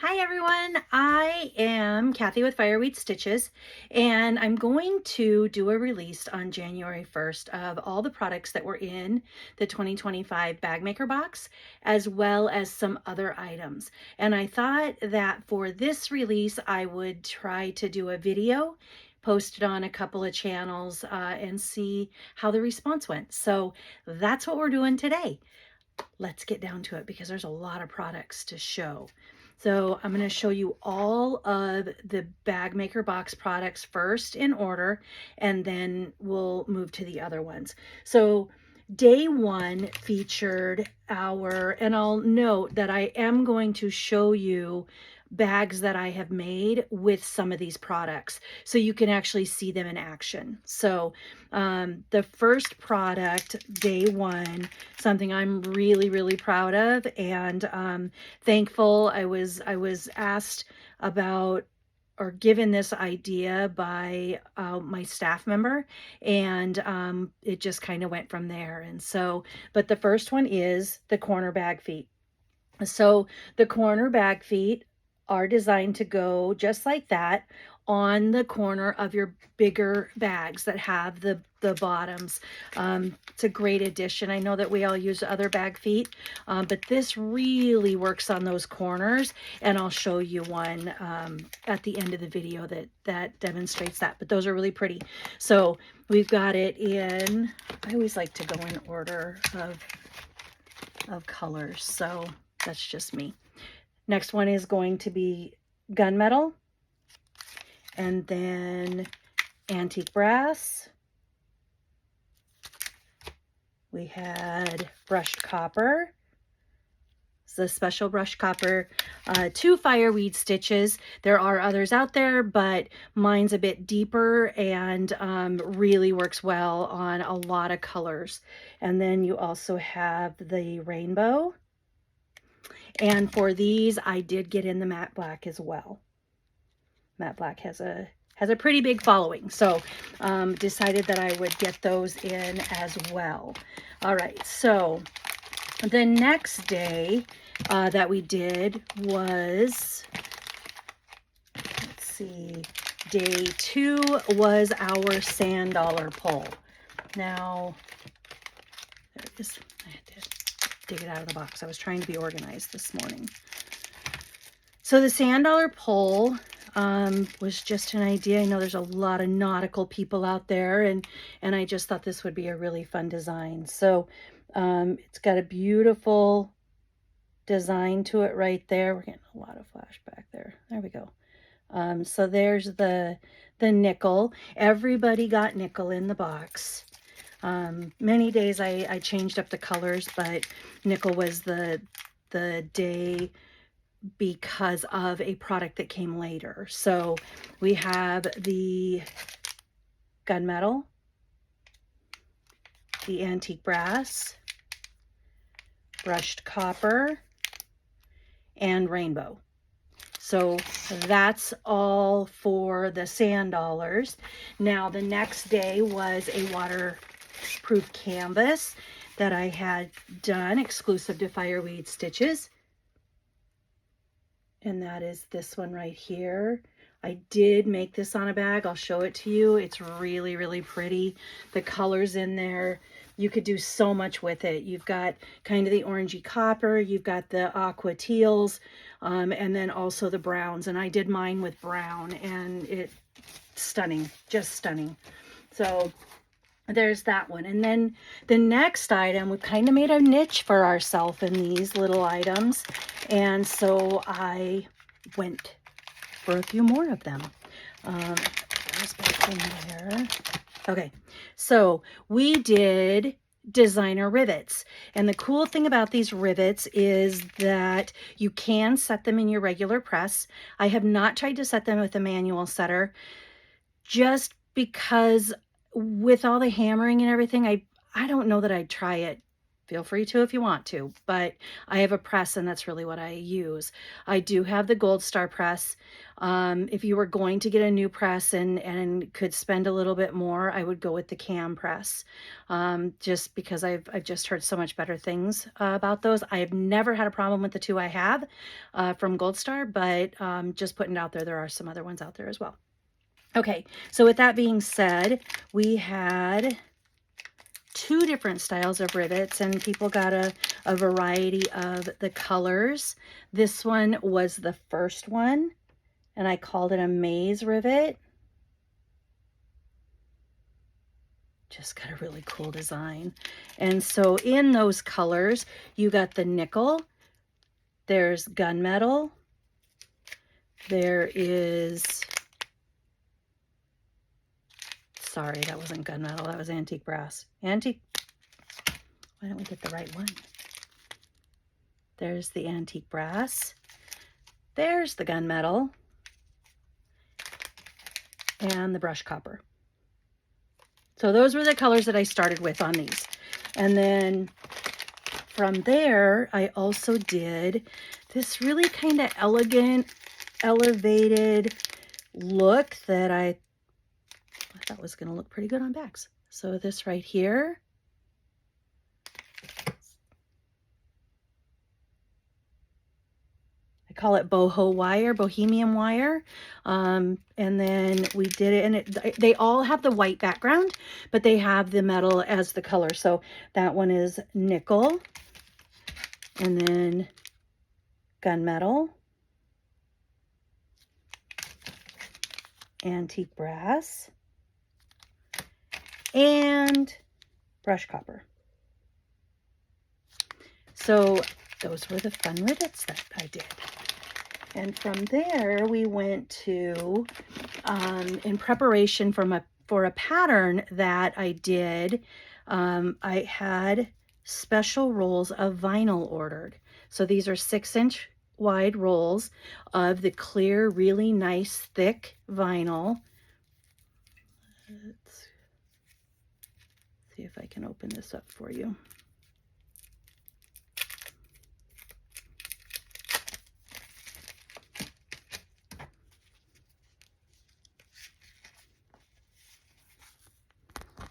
Hi everyone, I am Kathy with Fireweed Stitches, and I'm going to do a release on January 1st of all the products that were in the 2025 bag maker box, as well as some other items. And I thought that for this release, I would try to do a video, post it on a couple of channels, and see how the response went. So that's what we're doing today. Let's get down to it because there's a lot of products to show. So I'm going to show you all of the bag maker box products first in order, and then we'll move to the other ones. So day one featured and I'll note that I am going to show you bags that I have made with some of these products so you can actually see them in action. So the first product, day one, something I'm really proud of, and thankful. I was asked about or given this idea by my staff member, and it just kind of went from there. And so, but the first one is the corner bag feet. So the corner bag feet are designed to go just like that on the corner of your bigger bags that have the bottoms. It's a great addition. I know that we all use other bag feet, but this really works on those corners, and I'll show you one at the end of the video that demonstrates that. But those are really pretty. So we've got it in, I always like to go in order of colors, so that's just me. Next one is going to be gunmetal, and then antique brass. We had brushed copper. It's the special brushed copper, 2 fireweed stitches. There are others out there, but mine's a bit deeper and really works well on a lot of colors. And then you also have the rainbow. And for these, I did get in the matte black as well. Matte black has a pretty big following, so decided that I would get those in as well. All right, so the next day that we did was, let's see, day 2 was our sand dollar pull. Now, there it is. I had to dig it out of the box. I was trying to be organized this morning. So the sand dollar pull was just an idea. I know there's a lot of nautical people out there, and I just thought this would be a really fun design. So it's got a beautiful design to it right there. We're getting a lot of flashback there. There we go. So there's the nickel. Everybody got nickel in the box. Many days I changed up the colors, but nickel was the day because of a product that came later. So we have the gunmetal, the antique brass, brushed copper, and rainbow. So that's all for the sand dollars. Now the next day was a waterproof canvas that I had done exclusive to Fireweed Stitches. And that is this one right here. I did make this on a bag. I'll show it to you. It's really pretty. The colors in there, you could do so much with it. You've got kind of the orangey copper, you've got the aqua teals, and then also the browns. And I did mine with brown, and it's stunning, just stunning. So there's that one. And then the next item, we kind of made a niche for ourselves in these little items, and so I went for a few more of them. There's back in there. Okay, so we did designer rivets, and the cool thing about these rivets is that you can set them in your regular press. I have not tried to set them with a manual setter just because with all the hammering and everything, I don't know that I'd try it Feel free to if you want to, but I have a press and that's really what I use. I do have the Gold Star press. If you were going to get a new press and could spend a little bit more, I would go with the cam press, just because I've just heard so much better things about those. I have never had a problem with the two I have from Gold Star, but just putting it out there, there are some other ones out there as well. Okay, so with that being said, we had two different styles of rivets and people got a variety of the colors. This one was the first one and I called it a maze rivet. Just got a really cool design. And so in those colors, you got the nickel, there's gunmetal, there is, sorry, that wasn't gunmetal, that was antique brass. Antique, why don't we get the right one? There's the antique brass, there's the gunmetal, and the brushed copper. So those were the colors that I started with on these. And then from there, I also did this really kind of elegant, elevated look that I thought was going to look pretty good on bags. So this right here, call it boho wire, bohemian wire. And then we did it, and they all have the white background, but they have the metal as the color. So that one is nickel, and then gunmetal, antique brass, and brushed copper. So those were the fun rivets that I did. And from there, we went to, in preparation for a pattern that I did, I had special rolls of vinyl ordered. So these are 6-inch wide rolls of the clear, really nice, thick vinyl. Let's see if I can open this up for you.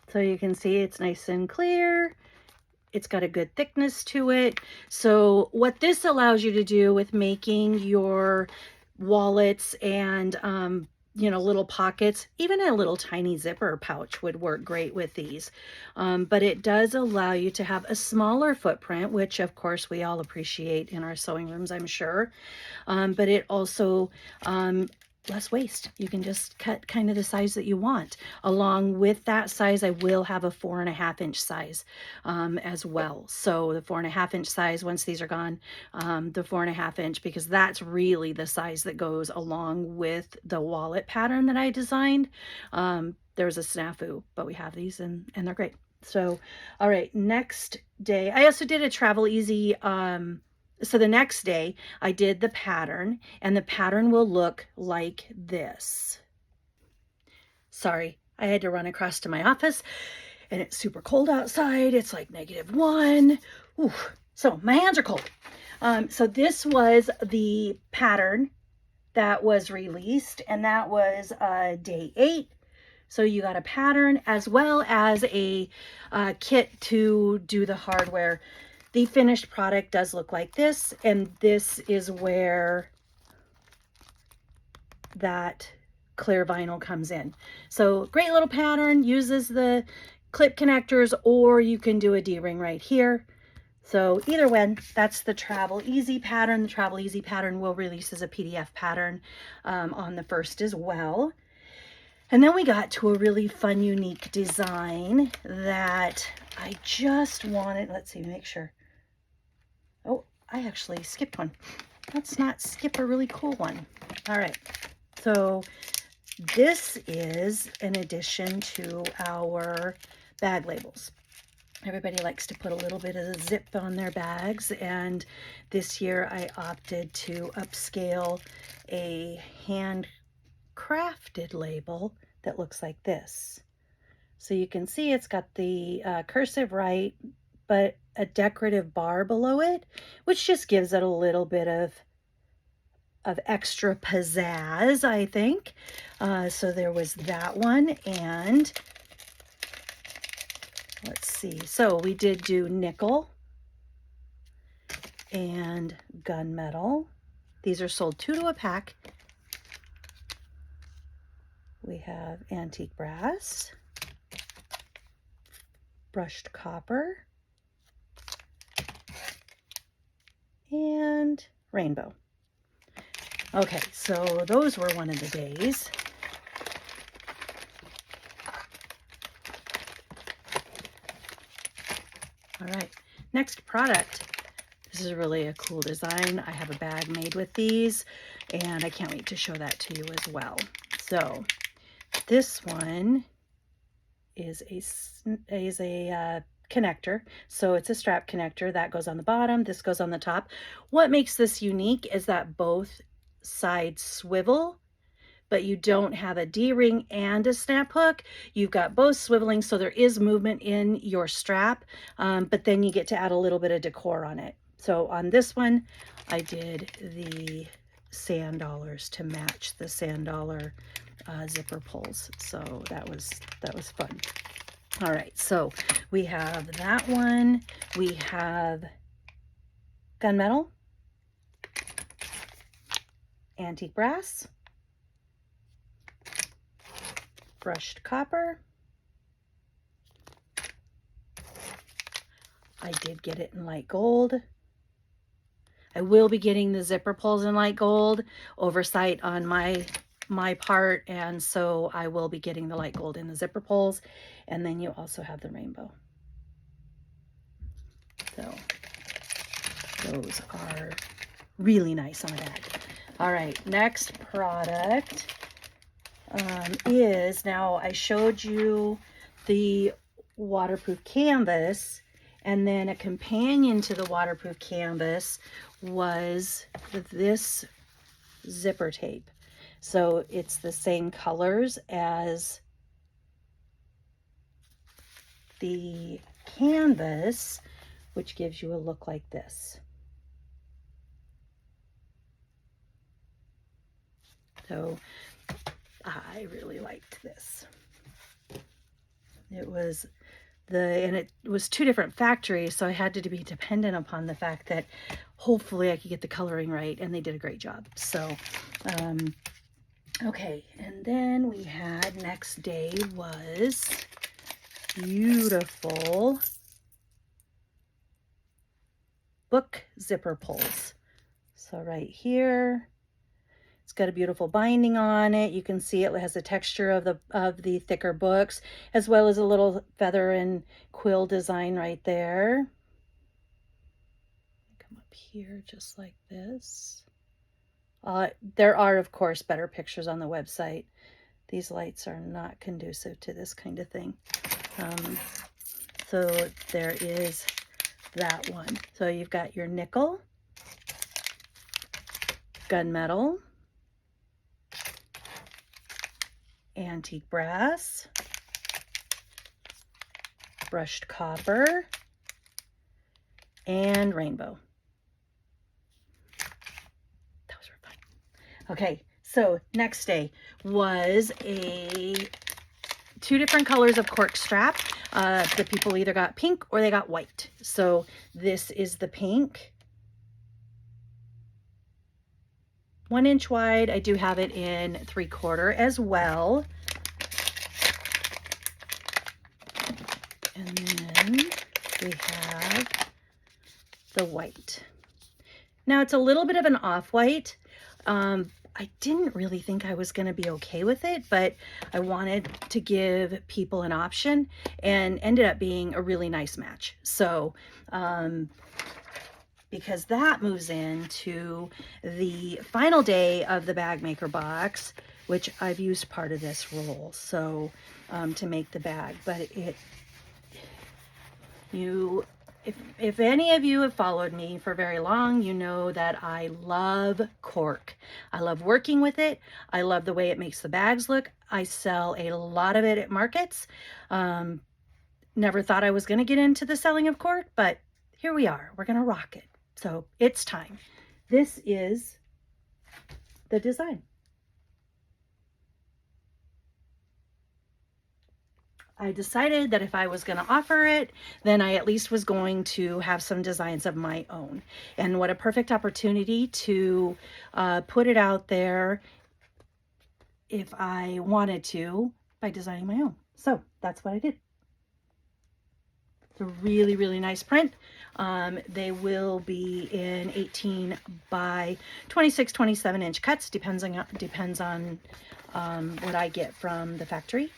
So you can see it's nice and clear. It's got a good thickness to it. So what this allows you to do with making your wallets and, you know, little pockets, even a little tiny zipper pouch would work great with these. But it does allow you to have a smaller footprint, which of course we all appreciate in our sewing rooms, I'm sure. But it also, less waste. You can just cut kind of the size that you want. Along with that size, I will have a 4.5-inch size as well. So the 4.5-inch size, once these are gone, the 4.5-inch, because that's really the size that goes along with the wallet pattern that I designed. There was a snafu, but we have these and they're great. So, all right, next day, I also did a Travel Easy, so the next day I did the pattern, and the pattern will look like this. Sorry, I had to run across to my office and it's super cold outside. It's like -1. Ooh, so my hands are cold. So this was the pattern that was released, and that was day 8. So you got a pattern as well as a kit to do the hardware. The finished product does look like this, and this is where that clear vinyl comes in. So great little pattern, uses the clip connectors, or you can do a D-ring right here. So either way, that's the Travel Easy pattern. The Travel Easy pattern will release as a PDF pattern on the 1st as well. And then we got to a really fun, unique design that I just wanted, let's see, make sure. Oh, I actually skipped one. Let's not skip a really cool one. All right, so this is an addition to our bag labels. Everybody likes to put a little bit of the zip on their bags, and this year I opted to upscale a handcrafted label that looks like this. So you can see it's got the cursive right, but a decorative bar below it, which just gives it a little bit of extra pizzazz, I think. So there was that one. And let's see. So we did do nickel and gunmetal. These are sold 2 to a pack. We have antique brass, brushed copper, and rainbow. Okay, so those were one of the days. All right, next product. This is really a cool design. I have a bag made with these, and I can't wait to show that to you as well. So this one is a connector. So it's a strap connector that goes on the bottom. This goes on the top. What makes this unique is that both sides swivel, but you don't have a D-ring and a snap hook. You've got both swiveling, so there is movement in your strap, but then you get to add a little bit of decor on it. So on this one, I did the sand dollars to match the sand dollar zipper pulls. So that was fun. All right, so we have that one. We have gunmetal, antique brass, brushed copper. I did get it in light gold. I will be getting the zipper pulls in light gold. Oversight on my part, and so I will be getting the light gold in the zipper pulls. And then you also have the rainbow. So those are really nice on the bag. All right, next product is, now I showed you the waterproof canvas, and then a companion to the waterproof canvas was this zipper tape. So it's the same colors as the canvas, which gives you a look like this. So I really liked this. It was and it was 2 different factories, so I had to be dependent upon the fact that hopefully I could get the coloring right, and they did a great job. So okay, and then we had, next day was beautiful book zipper pulls. So right here, it's got a beautiful binding on it. You can see it has the texture of the thicker books, as well as a little feather and quill design right there. Come up here just like this. There are, of course, better pictures on the website. These lights are not conducive to this kind of thing. So there is that one. So you've got your nickel, gunmetal, antique brass, brushed copper, and rainbow. Those were fun. Okay, so next day was 2 different colors of cork strap. The people either got pink or they got white. So this is the pink. 1 inch wide. I do have it in 3/4 as well. And then we have the white. Now it's a little bit of an off-white. I didn't really think I was going to be okay with it, but I wanted to give people an option, and ended up being a really nice match. So because that moves into the final day of the bag maker box, which I've used part of this roll, so to make the bag. But if any of you have followed me for very long, you know that I love cork. I love working with it. I love the way it makes the bags look. I sell a lot of it at markets. Never thought I was going to get into the selling of cork, but here we are. We're going to rock it. So it's time. This is the design. I decided that if I was going to offer it, then I at least was going to have some designs of my own. And what a perfect opportunity to put it out there if I wanted to by designing my own. So that's what I did. It's a really, really nice print. They will be in 18 by 26, 27 inch cuts, depends on what I get from the factory.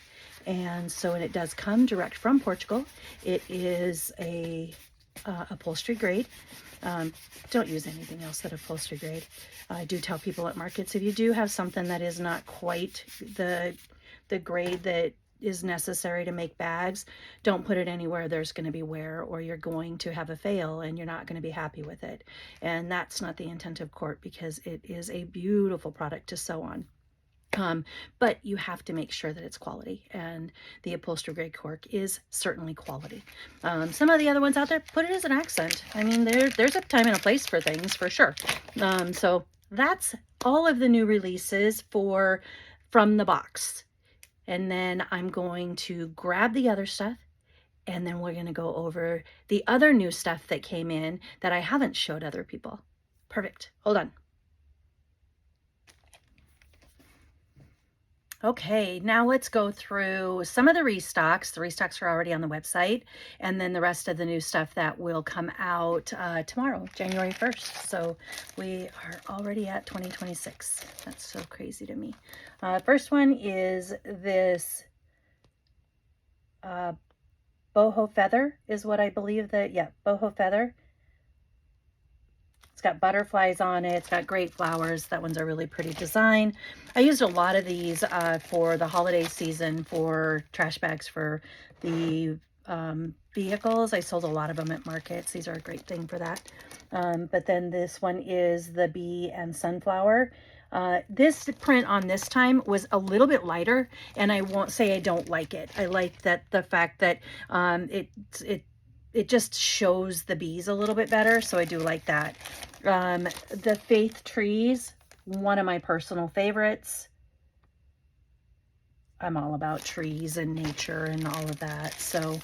And so, and it does come direct from Portugal. It is a upholstery grade. Don't use anything else that upholstery grade. I do tell people at markets, if you do have something that is not quite the grade that is necessary to make bags, don't put it anywhere there's going to be wear, or you're going to have a fail and you're not going to be happy with it. And that's not the intent of Cort, because it is a beautiful product to sew on. But you have to make sure that it's quality, and the upholstery grade cork is certainly quality. Some of the other ones out there, put it as an accent. I mean, there's a time and a place for things, for sure. So that's all of the new releases from the box. And then I'm going to grab the other stuff, and then we're going to go over the other new stuff that came in that I haven't showed other people. Perfect. Hold on. Okay, now let's go through some of the restocks. The restocks are already on the website, and then the rest of the new stuff that will come out tomorrow, January 1st. So we are already at 2026. That's so crazy to me. First one is this boho feather is what I believe that, yeah, boho feather. It's got butterflies on it. It's got great flowers. That one's a really pretty design. I used a lot of these for the holiday season for trash bags for the vehicles. I sold a lot of them at markets. These are a great thing for that. But then this one is the bee and sunflower. This print on this time was a little bit lighter, and I won't say I don't like it. I like that the fact that it just shows the bees a little bit better, so I do like that. The Faith Trees, one of my personal favorites. I'm all about trees and nature and all of that. So,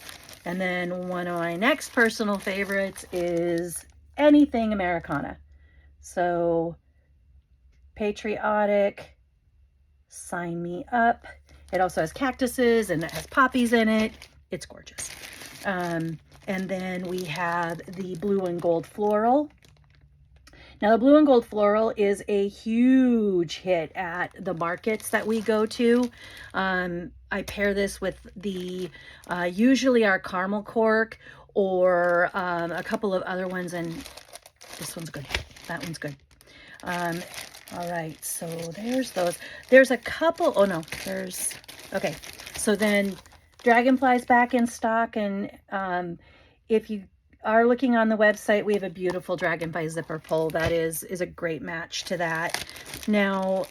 and then one of my next personal favorites is anything Americana. So, patriotic, sign me up. It also has cactuses and it has poppies in it. It's gorgeous. And then we have the blue and gold floral. Now, the blue and gold floral is a huge hit at the markets that we go to. I pair this with the usually our caramel cork, or a couple of other ones, and this one's good. That one's good. All right, so there's those. There's a couple, oh no, there's, okay. So then Dragonfly's back in stock, and if you are looking on the website, we have a beautiful Dragonfly zipper pull that is a great match to that. Now,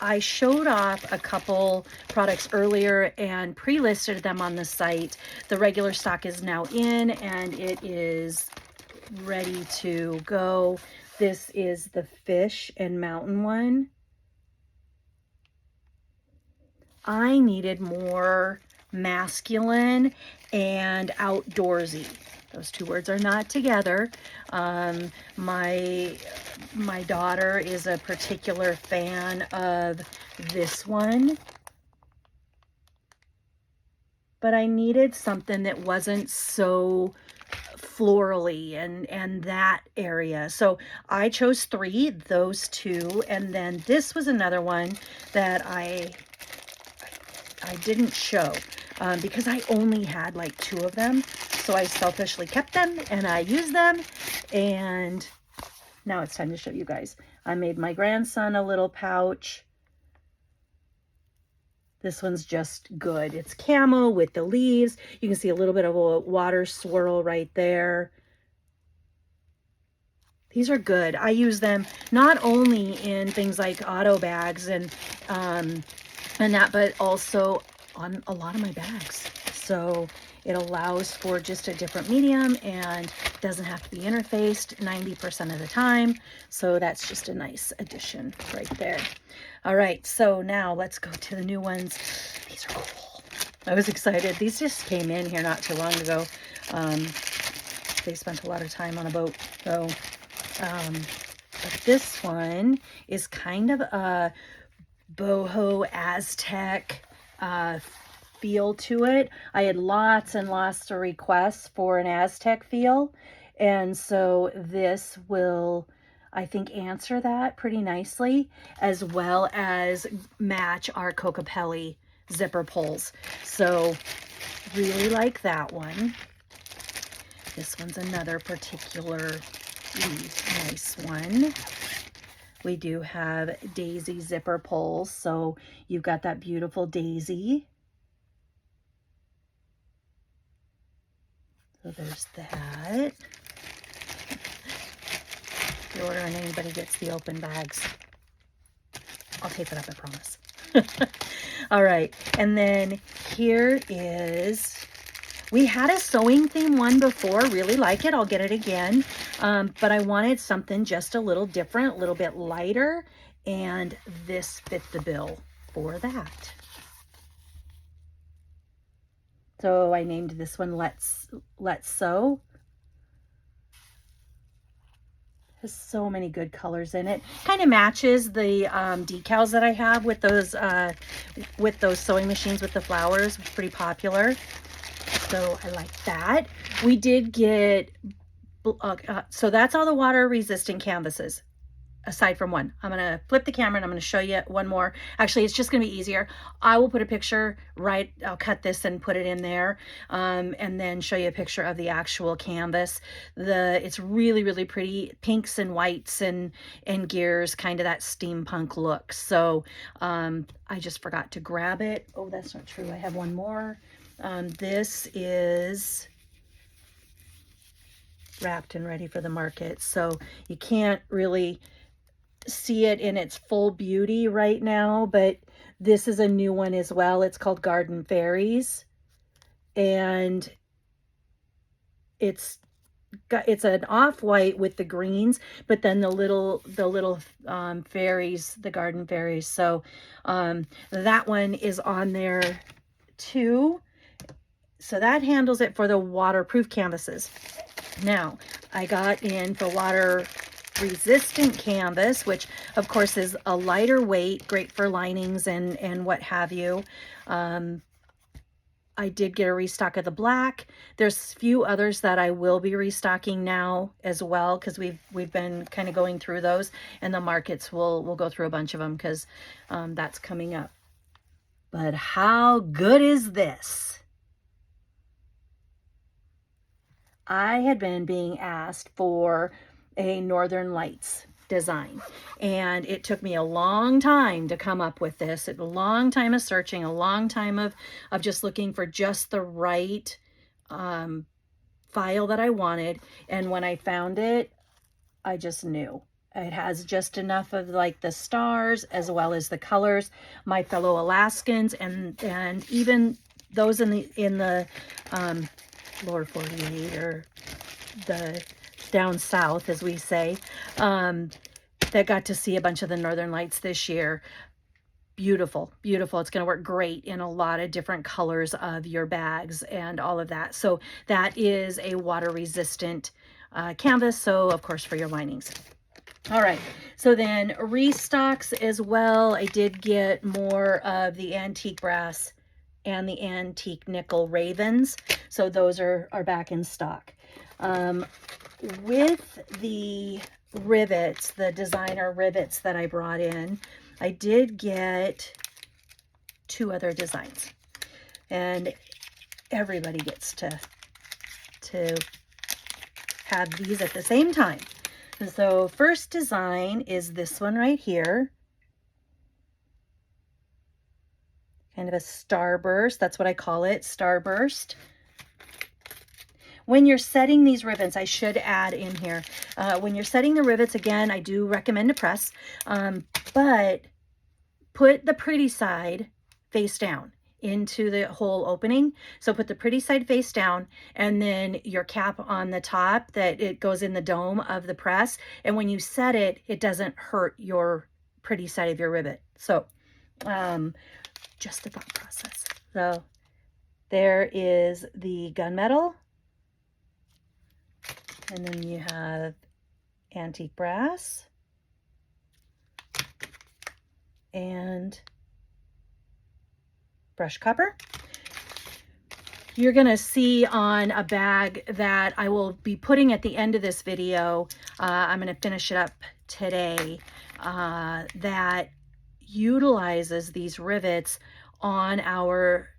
I showed off a couple products earlier and pre-listed them on the site. The regular stock is now in, and it is ready to go. This is the fish and mountain one. I needed more masculine and outdoorsy. Those two words are not together. My daughter is a particular fan of this one, but I needed something that wasn't so florally and that area. So I chose three, those two, and then this was another one that I didn't show because I only had like two of them. So I selfishly kept them and I used them, and now it's time to show you guys. I made my grandson a little pouch. This one's just good. It's camo with the leaves. You can see a little bit of a water swirl right there. These are good. I use them not only in things like auto bags and that, but also on a lot of my bags. So It allows for just a different medium and doesn't have to be interfaced 90% of the time. So that's just a nice addition right there. All right, so now let's go to the new ones. These are cool. I was excited. These just came in here not too long ago. They spent a lot of time on a boat. So, but this one is kind of a boho Aztec feel to it. I had lots and lots of requests for an Aztec feel, and so this will, I think, answer that pretty nicely, as well as match our Cocopelli zipper pulls. So really like that one. This one's another particularly nice one. We do have daisy zipper pulls, so you've got that beautiful daisy. So there's that. If you order and anybody gets the open bags, I'll tape it up, I promise. All right, and then here is, we had a sewing theme one before, really like it. I'll get it again, but I wanted something just a little different, a little bit lighter, and this fit the bill for that. So I named this one Let's Sew. Has so many good colors in it. Kind of matches the decals that I have with those sewing machines with the flowers. It's pretty popular. So I like that. We did get, so that's all the water resistant canvases, aside from one. I'm gonna flip the camera and I'm gonna show you one more. Actually, it's just gonna be easier. I will put a picture, I'll cut this and put it in there, and then show you a picture of the actual canvas. It's really, really pretty, pinks and whites and gears, kind of that steampunk look. So I just forgot to grab it. Oh, that's not true. I have one more. This is wrapped and ready for the market, so you can't really see it in its full beauty right now, but this is a new one as well. It's called Garden Fairies, and it's an off-white with the greens, but then the little fairies, the garden fairies. So that one is on there too. So that handles it for the waterproof canvases. Now I got in for water resistant canvas, which of course is a lighter weight, great for linings and what have you. I did get a restock of the black. There's a few others that I will be restocking now as well, because we've been kind of going through those, and the markets will go through a bunch of them because that's coming up. But how good is this? I had been being asked for a Northern Lights design, and it took me a long time to come up with this. A long time of searching, a long time of just looking for just the right file that I wanted. And when I found it, I just knew it has just enough of like the stars as well as the colors. My fellow Alaskans and even those in the lower 48, or the down south, as we say, that got to see a bunch of the Northern Lights this year. Beautiful, beautiful. It's going to work great in a lot of different colors of your bags and all of that. So that is a water resistant canvas. So of course for your linings. All right, so then restocks as well. I did get more of the antique brass and the antique nickel ravens. So those are back in stock. With the rivets, the designer rivets that I brought in, I did get 2 other designs, and everybody gets to have these at the same time. And so first design is this one right here. Kind of a starburst, that's what I call it, starburst. When you're setting these rivets, I should add in here, when you're setting the rivets, again, I do recommend a press, but put the pretty side face down. into the whole opening. So put the pretty side face down, and then your cap on the top that it goes in the dome of the press. And when you set it, it doesn't hurt your pretty side of your rivet. So just a thought process. So there is the gunmetal, and then you have antique brass and brushed copper. You're gonna see on a bag that I will be putting at the end of this video, I'm gonna finish it up today, that utilizes these rivets on our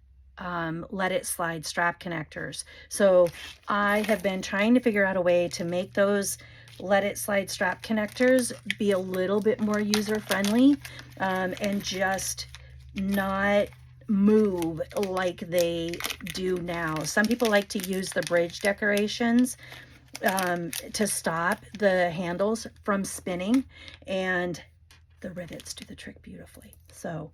let it slide strap connectors. So I have been trying to figure out a way to make those let it slide strap connectors be a little bit more user friendly, and just not move like they do now. Some people like to use the bridge decorations to stop the handles from spinning, and the rivets do the trick beautifully. So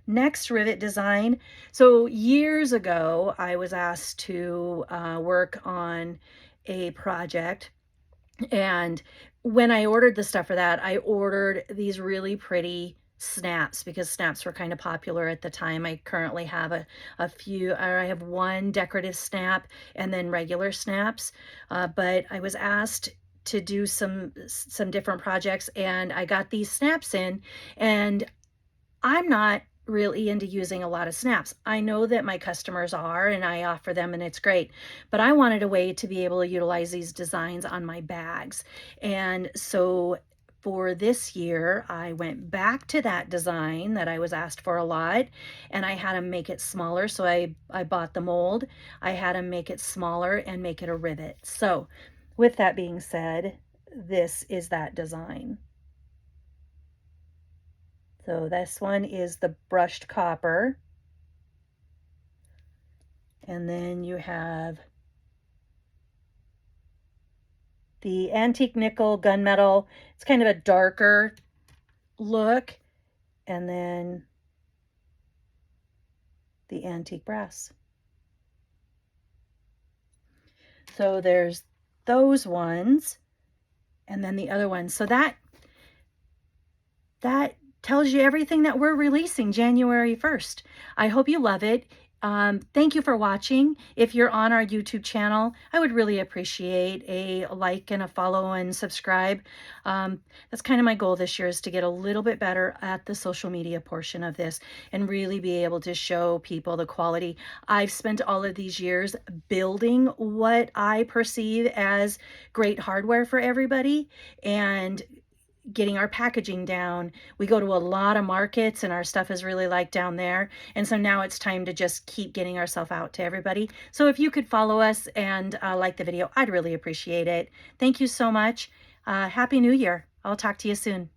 next rivet design. So years ago, I was asked to work on a project, and when I ordered the stuff for that, I ordered these really pretty snaps because snaps were kind of popular at the time. I currently have a few, or I have one decorative snap and then regular snaps, but I was asked to do some different projects, and I got these snaps in, and I'm not really into using a lot of snaps. I know that my customers are, and I offer them, and it's great, but I wanted a way to be able to utilize these designs on my bags. And so for this year, I went back to that design that I was asked for a lot, and I had to make it smaller. So I bought the mold. I had to make it smaller and make it a rivet. So with that being said, this is that design. So this one is the brushed copper. And then you have the antique nickel gunmetal. It's kind of a darker look. And then the antique brass. So there's those ones, and then the other ones. So that tells you everything that we're releasing January 1st. I hope you love it. Thank you for watching. If you're on our YouTube channel, I would really appreciate a like and a follow and subscribe. That's kind of my goal this year, is to get a little bit better at the social media portion of this and really be able to show people the quality. I've spent all of these years building what I perceive as great hardware for everybody, and getting our packaging down. We go to a lot of markets, and our stuff is really liked down there. And so now it's time to just keep getting ourselves out to everybody. So if you could follow us and like the video, I'd really appreciate it. Thank you so much. Happy New Year. I'll talk to you soon.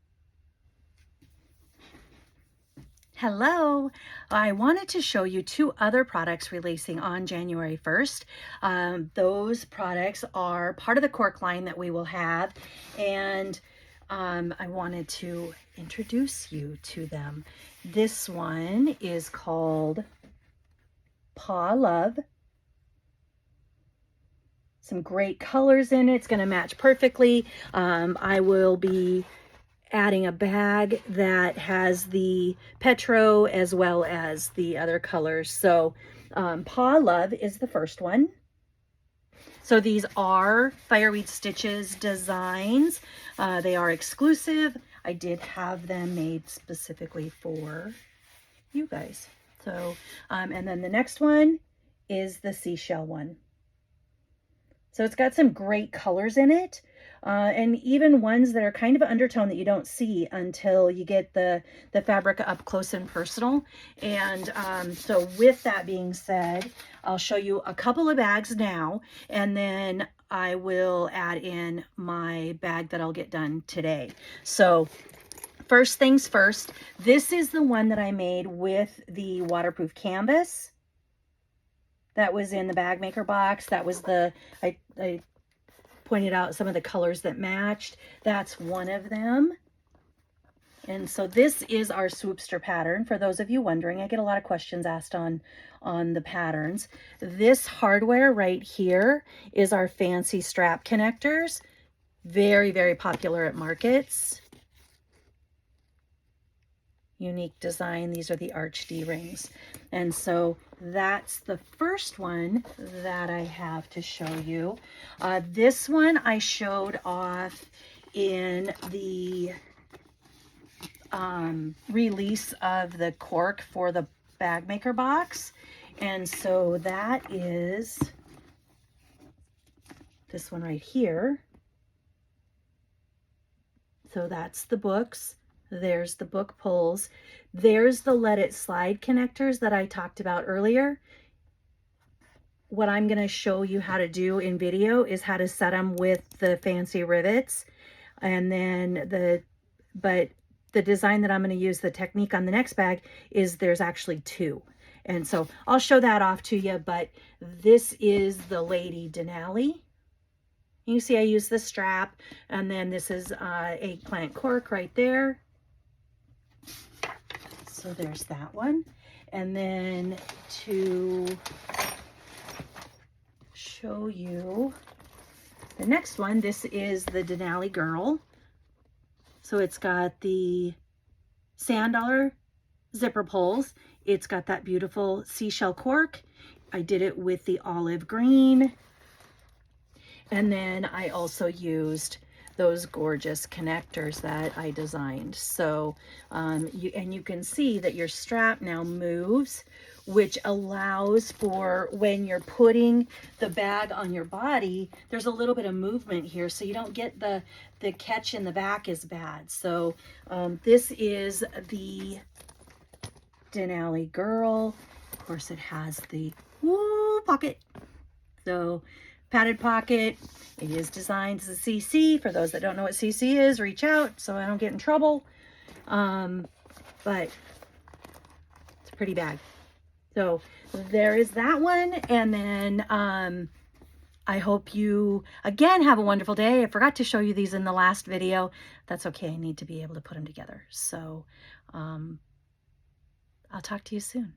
Hello, I wanted to show you two other products releasing on January 1st. Those products are part of the cork line that we will have, and I wanted to introduce you to them. This one is called Paw Love. Some great colors in it. It's going to match perfectly. I will be adding a bag that has the petro as well as the other colors. So Paw Love is the first one. So these are Fireweed Stitches designs. They are exclusive. I did have them made specifically for you guys. So, and then the next one is the seashell one. So it's got some great colors in it, and even ones that are kind of undertone that you don't see until you get the fabric up close and personal. And so with that being said, I'll show you a couple of bags now, and then I will add in my bag that I'll get done today. So first things first, this is the one that I made with the waterproof canvas. That was in the bag maker box. That was the, I pointed out some of the colors that matched. That's one of them. And so this is our swoopster pattern. For those of you wondering, I get a lot of questions asked on the patterns. This hardware right here is our fancy strap connectors. Very, very popular at markets. Unique design. These are the arch D-rings. And so that's the first one that I have to show you. This one I showed off in the release of the cork for the bag maker box. And so that is this one right here. So that's the books. There's the book pulls. There's the let it slide connectors that I talked about earlier. What I'm going to show you how to do in video is how to set them with the fancy rivets. And then but the design that I'm going to use, the technique on the next bag, is there's actually two. And so I'll show that off to you, but this is the Lady Denali. You see I use the strap, and then this is eggplant cork right there. So there's that one. And then to show you the next one, this is the Denali Girl. So it's got the sand dollar zipper pulls. It's got that beautiful seashell cork. I did it with the olive green. And then I also used those gorgeous connectors that I designed. So, you can see that your strap now moves, which allows for when you're putting the bag on your body, there's a little bit of movement here, so you don't get the catch in the back is bad. So this is the Denali Girl. Of course, it has the pocket. So padded pocket. It is designed as a CC. For those that don't know what CC is, reach out so I don't get in trouble. But it's a pretty bag. So there is that one. And then I hope you, again, have a wonderful day. I forgot to show you these in the last video. That's okay. I need to be able to put them together. So I'll talk to you soon.